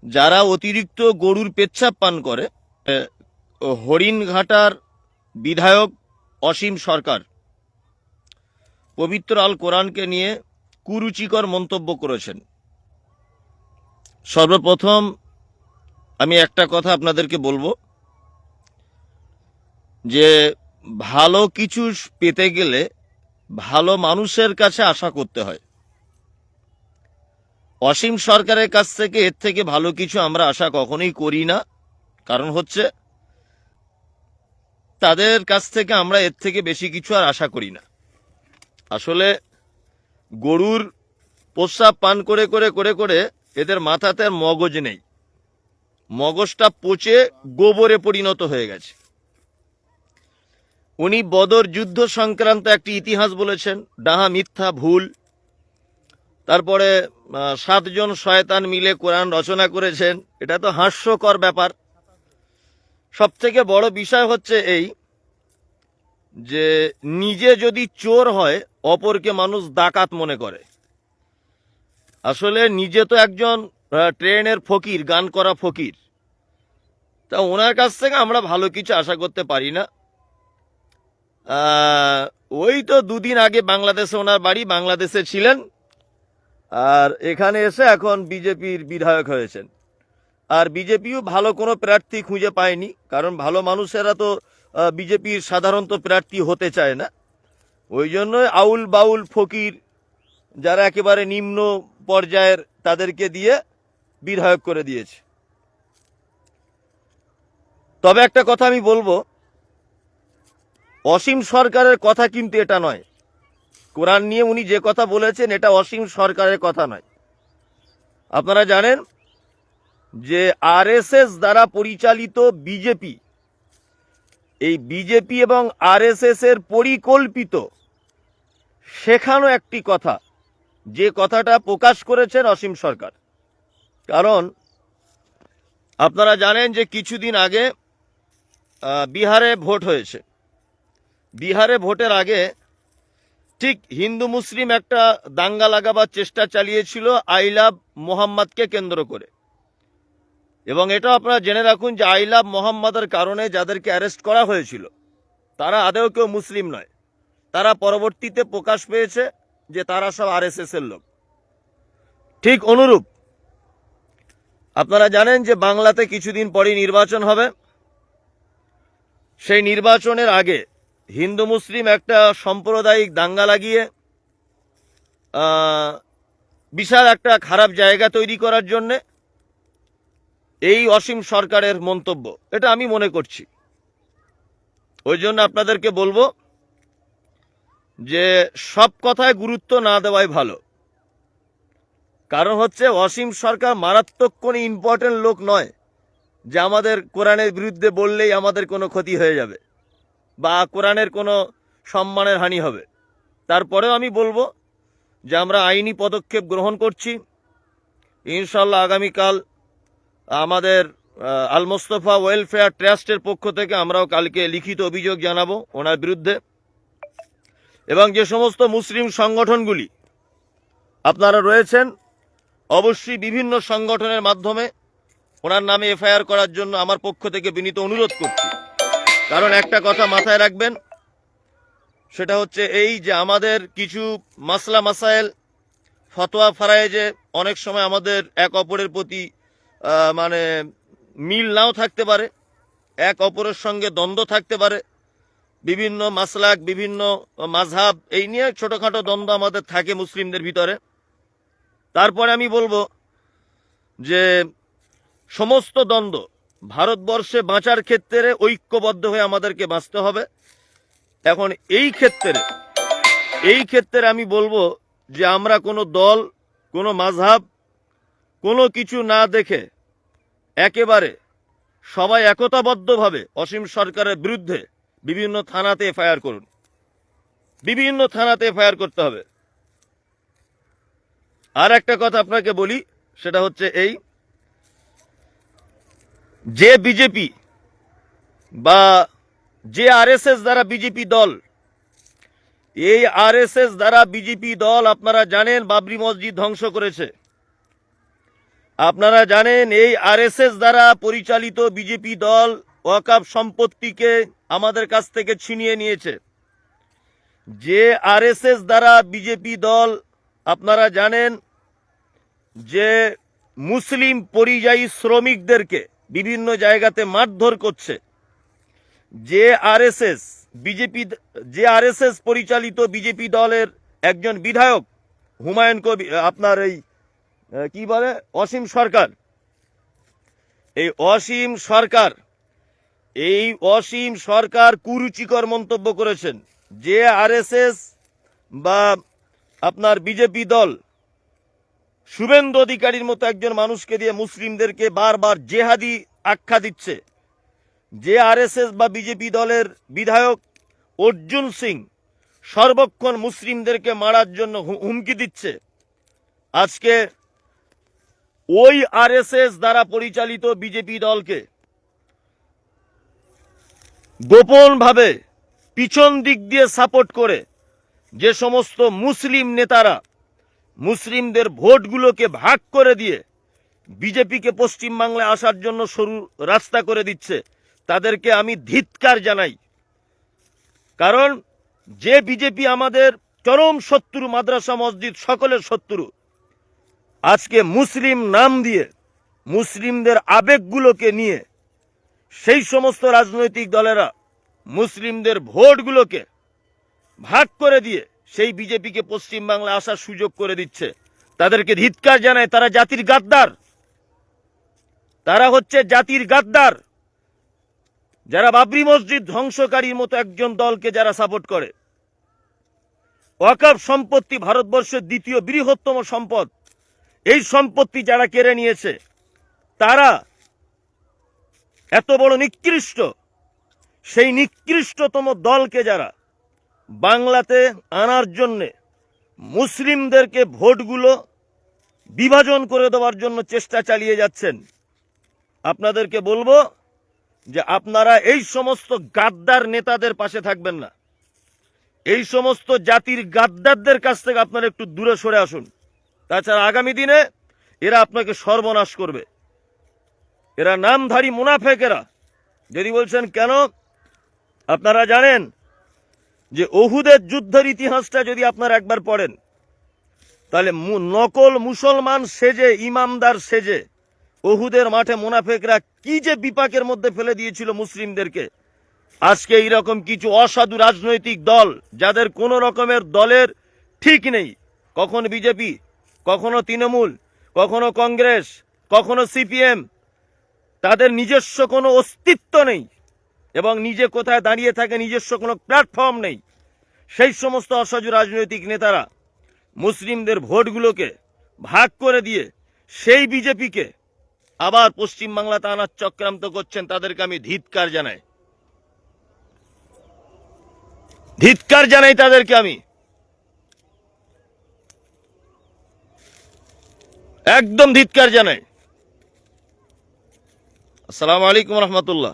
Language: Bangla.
যারা অতিরিক্ত গরুর পেচ্ছাপ পান করে, হরিণঘাটার বিধায়ক অসীম সরকার পবিত্র আল কোরআনকে নিয়ে কুরুচিকর মন্তব্য করেছেন। সর্বপ্রথম আমি একটা কথা আপনাদেরকে বলবো যে ভালো কিছু পেতে গেলে ভালো মানুষের কাছে আশা করতে হয়। অসীম সরকারের কাছ থেকে এর থেকে ভালো কিছু আমরা আশা কখনোই করি না। কারণ হচ্ছে তাদের কাছ থেকে আমরা এর থেকে বেশি কিছু আর আশা করি না। আসলে গরুর প্রস্রাব পান করে করে করে করে এদের মাথাতে আর মগজ নেই, মগজটা পচে গোবরে পরিণত হয়ে গেছে। উনি বদর যুদ্ধ সংক্রান্ত একটি ইতিহাস বলেছেন, ডাহা মিথ্যা ভুল। তারপরে 7 জন শয়তান মিলে কোরআন রচনা করেছেন, এটা তো হাস্যকর ব্যাপার। সব থেকে বড় বিষয় হচ্ছে এই যে নিজে যদি চোর হয় অপরকে মানুষ ডাকাত মনে করে। আসলে নিজে তো একজন ট্রেনের ফকির, গান করা ফকির, তা ওনার কাছ থেকে আমরা ভালো কিছু আশা করতে পারি না। ওই তো 2 দিন আগে বাংলাদেশে ওনার বাড়ি, বাংলাদেশে ছিলেন, আর এখানে এসে এখন বিজেপির বিধায়ক হয়েছেন। আর বিজেপিও ভালো কোনো প্রার্থী খুঁজে পায়নি, কারণ ভালো মানুষেরা তো বিজেপির সাধারণত প্রার্থী হতে চায় না। ওই জন্যই আউল বাউল ফকির যারা একেবারে নিম্ন পর্যায়ের তাদেরকে দিয়ে বিধায়ক করে দিয়েছে। তবে একটা কথা আমি বলবো, অসীম সরকারের কথা কিন্তু এটা নয়। কোরআন নিয়ে উনি যে কথা বলেছেন এটা অসীম সরকারের কথা নয়। আপনারা জানেন যে আরএসএস দ্বারা পরিচালিত বিজেপি, এই বিজেপি এবং আরএসএস এর পরিকল্পিত শেখানো একটি কথা, যে কথাটা প্রকাশ করেছেন অসীম সরকার। কারণ আপনারা জানেন যে কিছুদিন আগে বিহারে ভোট হয়েছে। বিহারে ভোটের আগে ঠিক হিন্দু মুসলিম একটা দাঙ্গা লাগাবার চেষ্টা চালিয়েছিল আই লাভ মোহাম্মদকে কেন্দ্র করে। এবং এটা আপনারা জেনে রাখুন যে আই লাভ মোহাম্মদের কারণে যাদেরকে অ্যারেস্ট করা হয়েছিল তারা আদৌ কেউ মুসলিম নয়। তারা পরবর্তীতে প্রকাশ পেয়েছে যে তারা সব আরএসএস এর লোক। ঠিক অনুরূপ আপনারা জানেন যে বাংলাতে কিছুদিন পরই নির্বাচন হবে। সেই নির্বাচনের আগে হিন্দু মুসলিম একটা সাম্প্রদায়িক দাঙ্গা লাগিয়ে বিশাল একটা খারাপ জায়গা তৈরি করার জন্যে এই অসীম সরকারের মন্তব্য, এটা আমি মনে করছি। ওই জন্য আপনাদেরকে বলবো যে সব কথায় গুরুত্ব না দেওয়াই ভালো। কারণ হচ্ছে অসীম সরকার মারাত্মক কোনো ইম্পর্টেন্ট লোক নয় যে আমাদের কোরআনের বিরুদ্ধে বললেই আমাদের কোনো ক্ষতি হয়ে যাবে বা কোরআনের কোনো সম্মানের হানি হবে। তারপরেও আমি বলবো যে আমরা আইনি পদক্ষেপ গ্রহণ করছি। ইনশাল্লাহ আগামীকাল আমাদের আল মোস্তফা ওয়েলফেয়ার ট্রাস্টের পক্ষ থেকে আমরাও কালকে লিখিত অভিযোগ জানাবো ওনার বিরুদ্ধে। এবং যে সমস্ত মুসলিম সংগঠনগুলি আপনারা রয়েছেন অবশ্যই বিভিন্ন সংগঠনের মাধ্যমে ওনার নামে এফআইআর করার জন্য আমার পক্ষ থেকে বিনীত অনুরোধ করছি। কারণ একটা কথা মাথায় রাখবেন, সেটা হচ্ছে এই যে আমাদের কিছু মাসলা মাসাইল ফতোয়া ফারায়েজে অনেক সময় আমাদের এক অপরের প্রতি মানে মিল নাও থাকতে পারে, এক অপরের সঙ্গে দ্বন্দ্ব থাকতে পারে, বিভিন্ন মাসলাক বিভিন্ন মাযহাব এই নিয়ে ছোটখাটো দ্বন্দ্ব আমাদের থাকে মুসলিমদের ভিতরে। তারপরে আমি বলবো যে সমস্ত দ্বন্দ্ব ভারতবর্ষে বাঁচার ক্ষেত্রে ঐক্যবদ্ধ হয়ে আমাদেরকে বাঁচতে হবে। এখন এই ক্ষেত্রে আমি বলবো যে আমরা কোনো দল, কোনো মাযহাব, কোনো কিছু না দেখে একেবারে সবাই একতাবদ্ধভাবে অসীম সরকারের বিরুদ্ধে বিভিন্ন থানাতে এফআইআর করুন, বিভিন্ন থানাতে এফআইআর করতে হবে। আর একটা কথা আপনাকে বলি, সেটা হচ্ছে এই যে বিজেপি বা যে আরএসএস দ্বারা বিজেপি দল, এই আরএসএস দ্বারা বিজেপি দল আপনারা জানেন বাবরি মসজিদ ধ্বংস করেছে। আপনারা জানেন এই আরএসএস দ্বারা পরিচালিত বিজেপি দল ওয়াকফ সম্পত্তিকে আমাদের কাছ থেকে ছিনিয়ে নিয়েছে। যে আরএসএস দ্বারা বিজেপি দল, আপনারা জানেন যে মুসলিম পরিযায়ী শ্রমিকদেরকে বিভিন্ন জায়গাতে মারধর করছে। যে আরএসএস পরিচালিত বিজেপি দলের একজন বিধায়ক হুমায়ুন কবির, আপনার এই কি বলে অসীম সরকার, এই অসীম সরকার কুরুচিকর মন্তব্য করেছেন। যে আরএসএস বা আপনার বিজেপি দল শুভেন্দু অধিকারীর মতো একজন মানুষকে দিয়ে মুসলিমদেরকে বারবার জেহাদি আখ্যা দিচ্ছে, যে আরএসএস বা বিজেপি দলের বিধায়ক অর্জুন সিং সর্বক্ষণ মুসলিমদেরকে মারার জন্য হুমকি দিচ্ছে, আজকে ওই আরএসএস দ্বারা পরিচালিত বিজেপি দলকে গোপনভাবে পিছন দিক দিয়ে সাপোর্ট করে যে সমস্ত মুসলিম নেতারা মুসলিমদের ভোটগুলোকে ভাগ করে দিয়ে বিজেপিকে পশ্চিমবাংলায় আসার জন্য সরু রাস্তা করে দিচ্ছে, তাদেরকে আমি ধিক্কার জানাই। কারণ যে বিজেপি আমাদের চরম শত্রু, মাদ্রাসা মসজিদ সকলের শত্রু, আজকে মুসলিম নাম দিয়ে মুসলিমদের আবেগগুলোকে নিয়ে সেই সমস্ত রাজনৈতিক দলেরা মুসলিমদের ভোটগুলোকে ভাগ করে দিয়ে সেই বিজেপিকে পশ্চিমবাংলা আসার সুযোগ করে দিচ্ছে, তাদেরকে ধিক্কার জানায়। তারা জাতির গাদ্দার, তারা হচ্ছে জাতির গাদ্দার। যারা বাবরি মসজিদ ধ্বংসকারীর মতো একজন দলকে যারা সাপোর্ট করে, ওয়াকফ সম্পত্তি ভারতবর্ষের দ্বিতীয় বৃহত্তম সম্পদ, এই সম্পত্তি যারা কেড়ে নিয়েছে, তারা এত বড় নিকৃষ্ট, সেই নিকৃষ্টতম দলকে যারা বাংলাতে আনার জন্যে মুসলিমদেরকে ভোটগুলো বিভাজন করে দেওয়ার জন্য চেষ্টা চালিয়ে যাচ্ছেন, আপনাদেরকে বলবো যে আপনারা এই সমস্ত গাদ্দার নেতাদের পাশে থাকবেন না। এই সমস্ত জাতির গাদ্দারদের কাছ থেকে আপনারা একটু দূরে সরে আসুন। তাছাড়া আগামী দিনে এরা আপনাকে সর্বনাশ করবে। এরা নামধারী মুনাফেকেরা। যদি বলছেন কেন, আপনারা জানেন যে ওহুদের যুদ্ধের ইতিহাসটা যদি আপনারা একবার পড়েন, তাহলে নকল মুসলমান সেজে, ইমামদার সেজে ওহুদের মাঠে মুনাফেকরা কি যে বিপাকের মধ্যে ফেলে দিয়েছিল মুসলিমদেরকে। আজকে এইরকম কিছু অসাধু রাজনৈতিক দল, যাদের কোনো রকমের দলের ঠিক নেই, কখনো বিজেপি, কখনো তৃণমূল, কখনো কংগ্রেস, কখনো সিপিএম, তাদের নিজস্ব কোনো অস্তিত্ব নেই এবং নিজে কোথায় দাঁড়িয়ে থাকে নিজস্ব কোনো প্ল্যাটফর্ম নেই, সেই সমস্ত অসাধু রাজনৈতিক নেতারা মুসলিমদের ভোটগুলোকে ভাগ করে দিয়ে সেই বিজেপিকে আবার পশ্চিমবাংলাতে আনার চক্রান্ত করছেন, তাদেরকে আমি ধিক্কার জানাই তাদেরকে আমি একদম ধিক্কার জানাই। আসসালামু আলাইকুম রহমতুল্লাহ।